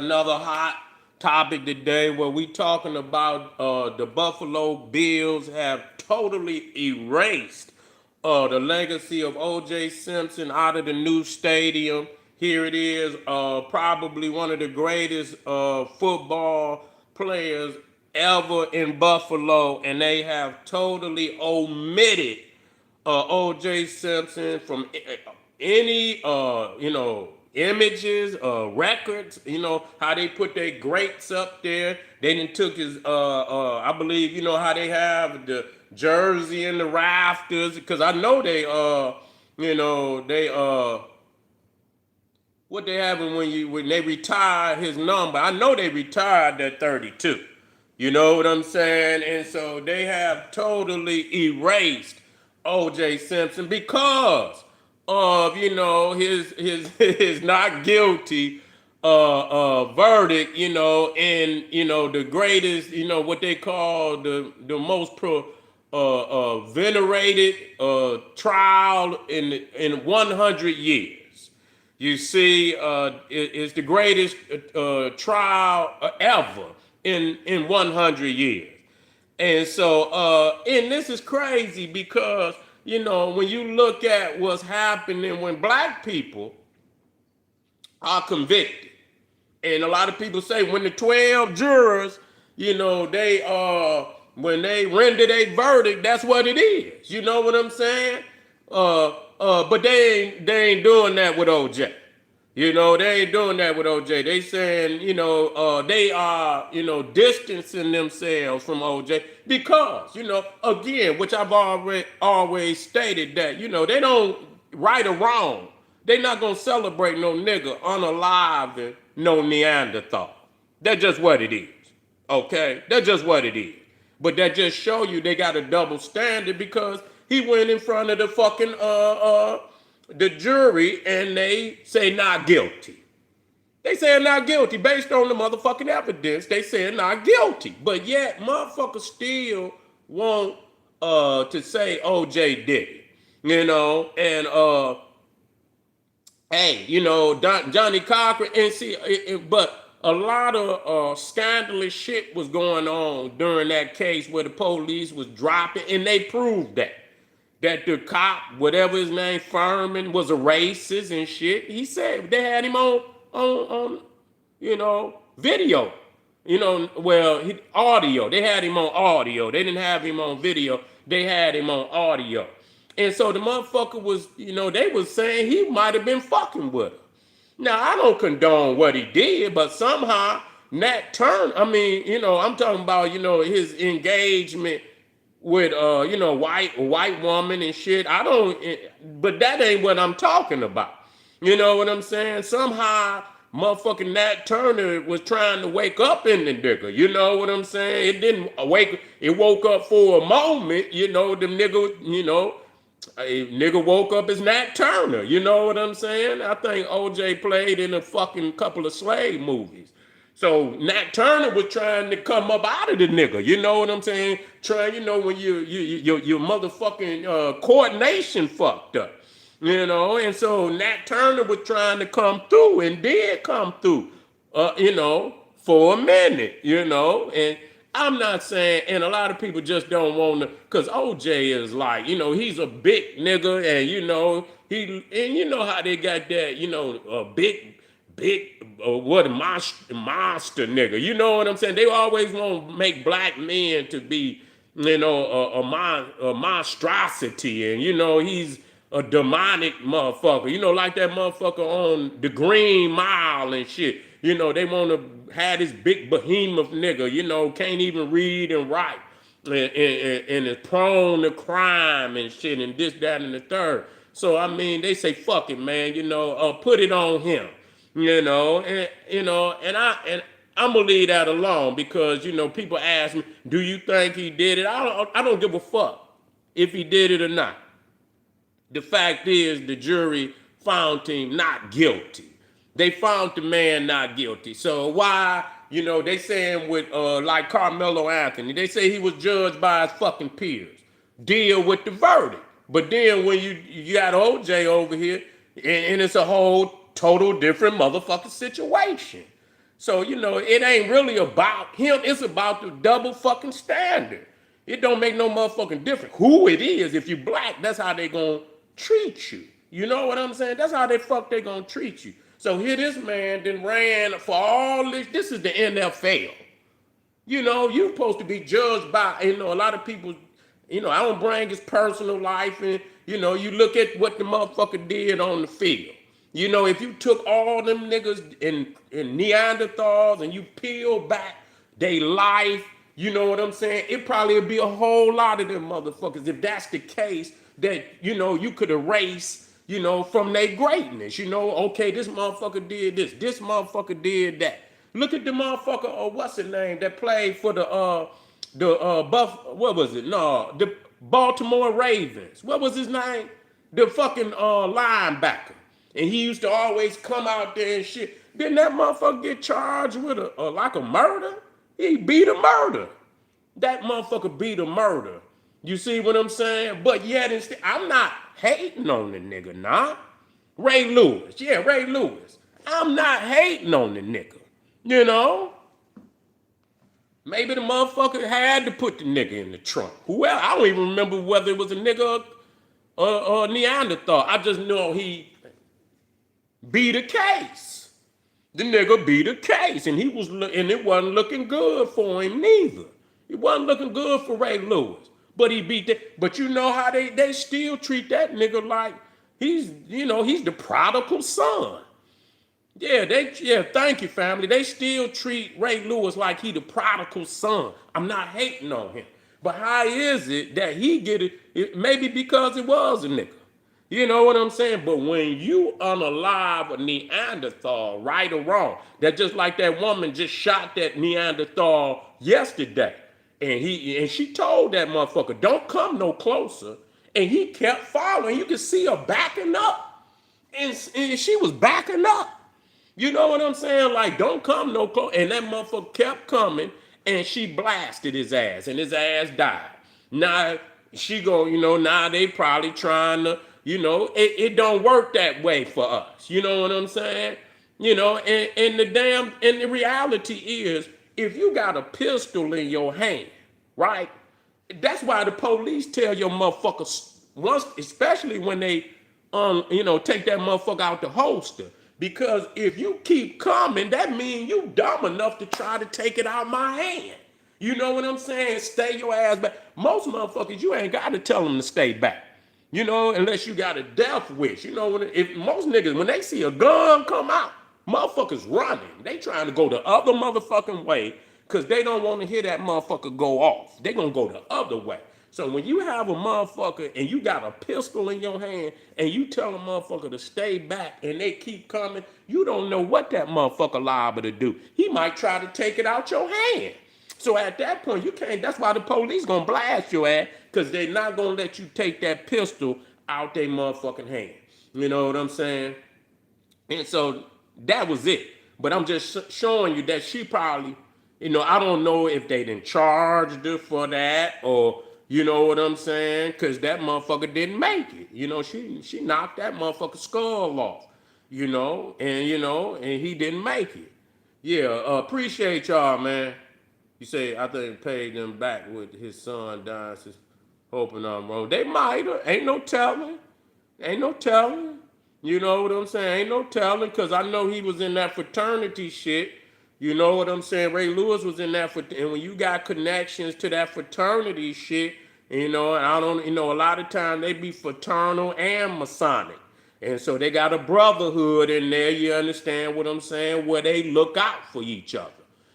another hot topic today where we talking about the Buffalo Bills have totally erased the legacy of OJ Simpson out of the new stadium. Here it is, probably one of the greatest football players ever in Buffalo, and they have totally omitted OJ Simpson from any images, records. You know how they put their greats up there. They didn't took his I believe you know how they have the jersey in the rafters, because I know they they what they having when they retire his number. I know they retired at 32. You know what I'm saying? And so they have totally erased OJ Simpson because of his not guilty verdict, and the greatest, what they call the most venerated trial in 100 years. You see, it's the greatest trial ever in 100 years. And so, and this is crazy because, when you look at what's happening when black people are convicted, and a lot of people say when the 12 jurors, when they render their verdict, that's what it is. You know what I'm saying? But they ain't doing that with OJ. They ain't doing that with OJ. They saying, they are, distancing themselves from OJ because, again, which I've always stated that, they don't right or wrong. They not gonna celebrate no nigga unaliving no Neanderthal. That's just what it is. Okay? That's just what it is. But that just show you they got a double standard because he went in front of the fucking the jury and they say not guilty. They say not guilty based on the motherfucking evidence. They say not guilty. But yet motherfuckers still want to say OJ did it. And hey, Johnny Cochran, and see, but a lot of scandalous shit was going on during that case where the police was dropping, and they proved that the cop, whatever his name, Furman, was a racist and shit. He said they had him on video. Audio. They had him on audio. They didn't have him on video. They had him on audio. And so the motherfucker was, they was saying he might have been fucking with her. Now, I don't condone what he did, but somehow Nat Turner, I'm talking about, his engagement with, white woman and shit. But that ain't what I'm talking about. You know what I'm saying? Somehow motherfucking Nat Turner was trying to wake up in the nigga. You know what I'm saying? It didn't wake, it woke up for a moment, the nigga, a nigga woke up as Nat Turner. You know what I'm saying? I think OJ played in a fucking couple of slave movies. So Nat Turner was trying to come up out of the nigga. You know what I'm saying? Trying, when your motherfucking coordination fucked up. And so Nat Turner was trying to come through and did come through, for a minute, and I'm not saying, and a lot of people just don't want to, because OJ is like, he's a big nigga, and you know how they got that, a big, what a monster nigga. You know what I'm saying? They always want to make black men to be, a monstrosity, and he's a demonic motherfucker, like that motherfucker on the Green Mile and shit. They want to have this big behemoth nigga, can't even read and write, and is prone to crime and shit, and this, that, and the third. So they say fuck it, man, put it on him, and I'm gonna leave that alone because people ask me, do you think he did it? I don't give a fuck if he did it or not. The fact is, the jury found him not guilty. They found the man not guilty. So why, they saying with like Carmelo Anthony, they say he was judged by his fucking peers. Deal with the verdict. But then when you got OJ over here, and it's a whole total different motherfucking situation. So, it ain't really about him. It's about the double fucking standard. It don't make no motherfucking difference who it is. If you black, that's how they gonna treat you. You know what I'm saying? That's how they gonna treat you. So here this man then ran for all this. This is the NFL. You're supposed to be judged by, a lot of people, I don't bring his personal life and, you look at what the motherfucker did on the field. If you took all them niggas in Neanderthals and you peel back they life, you know what I'm saying? It probably would be a whole lot of them motherfuckers if that's the case that, you could erase, from their greatness. Okay, this motherfucker did this motherfucker did that. Look at the motherfucker, what's his name, that played for what was it? No, the Baltimore Ravens. What was his name? The fucking linebacker. And he used to always come out there and shit. Didn't that motherfucker get charged with like a murder? He beat a murder. That motherfucker beat a murder. You see what I'm saying? But yet, I'm not hating on the nigga, nah. Ray Lewis. Yeah, Ray Lewis. I'm not hating on the nigga. Maybe the motherfucker had to put the nigga in the trunk. Well, I don't even remember whether it was a nigga or Neanderthal. I just know he beat a case. The nigga beat a case, and it wasn't looking good for him neither. It wasn't looking good for Ray Lewis, but he beat that. But you know how they still treat that nigga like he's the prodigal son. Yeah, thank you, family. They still treat Ray Lewis like he the prodigal son. I'm not hating on him. But how is it that he get it? Maybe because it was a nigga. You know what I'm saying? But when you unalive a Neanderthal, right or wrong, that just like that woman just shot that Neanderthal yesterday. And she told that motherfucker, don't come no closer. And he kept following. You could see her backing up. And she was backing up. You know what I'm saying? Like, don't come no close. And that motherfucker kept coming, and she blasted his ass, and his ass died. Now, now they probably trying to, it don't work that way for us. You know what I'm saying? And the reality is, if you got a pistol in your hand, right? That's why the police tell your motherfuckers once, especially when they, take that motherfucker out the holster. Because if you keep coming, that means you dumb enough to try to take it out my hand. You know what I'm saying? Stay your ass back. Most motherfuckers, you ain't got to tell them to stay back. Unless you got a death wish. If most niggas, when they see a gun come out, motherfuckers running. They trying to go the other motherfucking way because they don't want to hear that motherfucker go off. They gonna go the other way. So when you have a motherfucker and you got a pistol in your hand and you tell a motherfucker to stay back and they keep coming, you don't know what that motherfucker liable to do. He might try to take it out your hand. So at that point, you can't, that's why the police gonna blast your ass, because they're not gonna let you take that pistol out their motherfucking hand. You know what I'm saying? And so that was it. But I'm just showing you that she probably, I don't know if they didn't charge her for that or, you know what I'm saying? Because that motherfucker didn't make it. She knocked that motherfucker's skull off, and he didn't make it. Yeah, appreciate y'all, man. You say, I think paid them back with his son dying. Hoping I'm wrong. They might have. Ain't no telling. Ain't no telling. You know what I'm saying? Ain't no telling, because I know he was in that fraternity shit. You know what I'm saying? Ray Lewis was in that, and when you got connections to that fraternity shit, and I don't, a lot of times they be fraternal and Masonic. And so they got a brotherhood in there, you understand what I'm saying, where they look out for each other.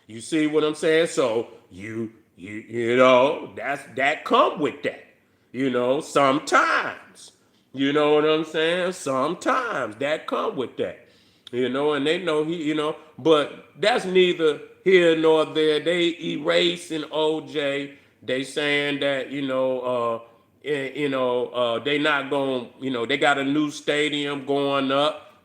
You see what I'm saying? So that come with that. Sometimes. You know what I'm saying? Sometimes that come with that. And they know but that's neither here nor there. They erasing OJ. They saying that, they not going, they got a new stadium going up.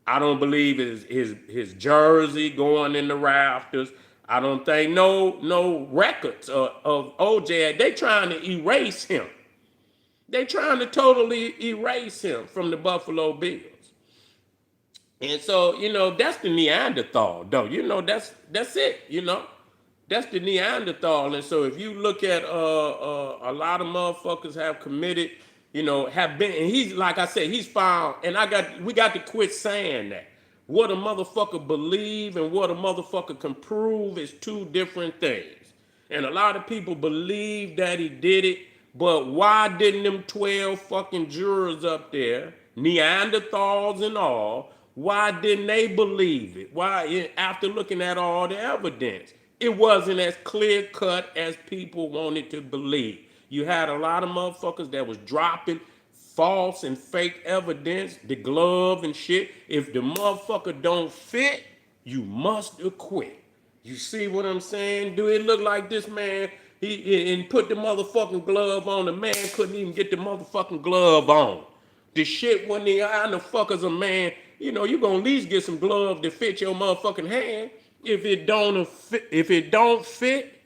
I don't believe his jersey going in the rafters. I don't think no records of OJ. They trying to erase him. They trying to totally erase him from the Buffalo Bills. And so, that's the Neanderthal, though. That's it, That's the Neanderthal. And so if you look at a lot of motherfuckers have committed, have been, and he's like I said, he's found, and we got to quit saying that. What a motherfucker believe and what a motherfucker can prove is two different things. And a lot of people believe that he did it, but why didn't them 12 fucking jurors up there, Neanderthals and all, why didn't they believe it? Why, after looking at all the evidence, it wasn't as clear cut as people wanted to believe. You had a lot of motherfuckers that was dropping false and fake evidence, the glove and shit. If the motherfucker don't fit, you must acquit. You see what I'm saying? Do it look like this man, he and put the motherfucking glove on, the man couldn't even get the motherfucking glove on. The shit when the eye the fuckers a man, you gonna at least get some gloves that fit your motherfucking hand. If it don't fit,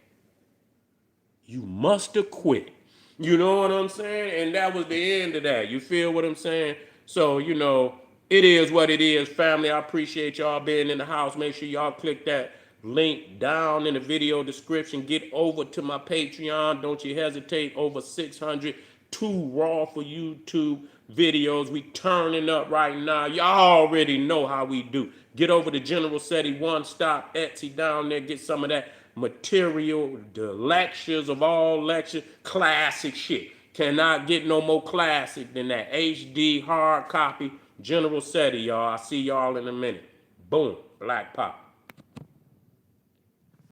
you must have quit. You know what I'm saying? And that was the end of that. You feel what I'm saying? So, it is what it is, family. I appreciate y'all being in the house. Make sure y'all click that link down in the video description. Get over to my Patreon. Don't you hesitate. Over 600, 2 raw for YouTube videos. We turning up right now. Y'all already know how we do. Get over to General SETI One Stop Etsy down there. Get some of that material, the lectures of all lectures, classic shit. Cannot get no more classic than that. HD hard copy General SETI, y'all. I see y'all in a minute. Boom. Black Pop.